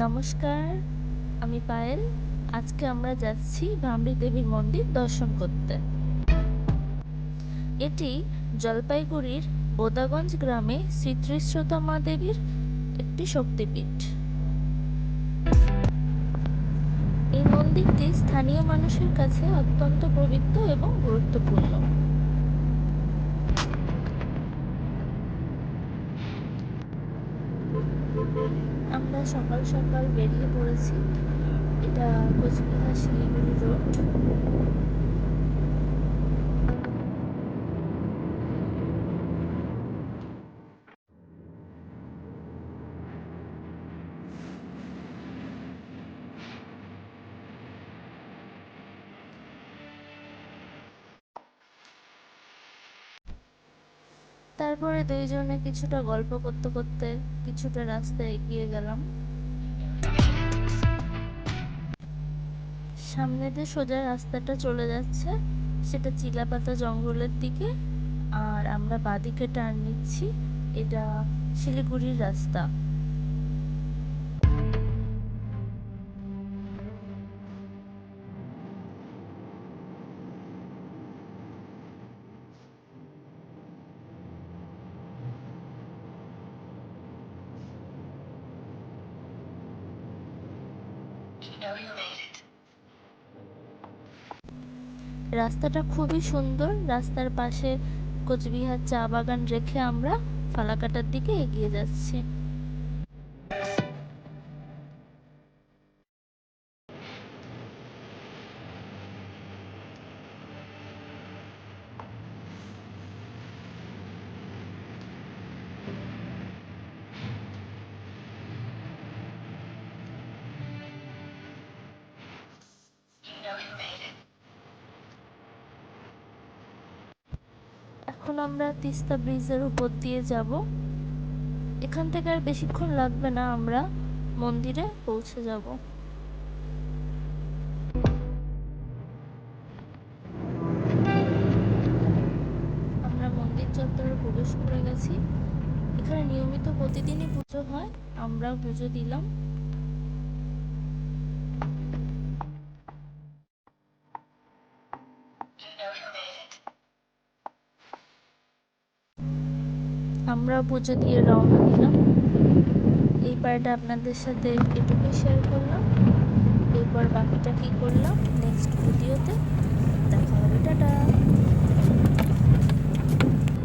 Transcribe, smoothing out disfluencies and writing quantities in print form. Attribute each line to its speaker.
Speaker 1: নমস্কার, আমি পায়েল। আজকে আমরা যাচ্ছি ভ্রামরী দেবীর মন্দির দর্শন করতে। এটি জলপাইগুড়ির বোদাগঞ্জ গ্রামে শ্রীত্রিশ্রোতমা দেবীর একটি শক্তিপীঠ। এই মন্দিরটি স্থানীয় মানুষের কাছে অত্যন্ত পবিত্র এবং গুরুত্বপূর্ণ। আমরা সকাল সকাল বেরিয়ে পড়েছি। এটা কোচবিহার শিলিগুড়ি রোড। তারপরে দুইজনে কিছুটা গল্প করতে করতে কিছুটা রাস্তা এগিয়ে গেলাম। সামনে দিয়ে সোজা রাস্তাটা চলে যাচ্ছে, সেটা চিলাপাতা জঙ্গলের দিকে। আর আমরা বাঁদিকে টার্ন নিচ্ছি, এটা শিলিগুড়ির রাস্তা। রাস্তাটা খুবই সুন্দর। রাস্তার পাশে কোচবিহার চা বাগান রেখে আমরা ফালাকাটার দিকে এগিয়ে যাচ্ছি। এখন আমরা তিস্তা ব্রিজের উপর দিয়ে যাব। এখান থেকে আর বেশিক্ষণ লাগবে না, আমরা মন্দিরে পৌঁছে যাব। আমরা মন্দির চত্বরে প্রবেশ করে গেছি। এখানে নিয়মিত প্রতিদিনই পুজো হয়, আমরাও পুজো দিলাম। আমরা পুজো দিয়ে রওনা দিলাম। এই পার্টটা আপনাদের সাথে এটুকুই শেয়ার করলাম। এরপর বাকিটা কী করলাম নেক্সট ভিডিওতে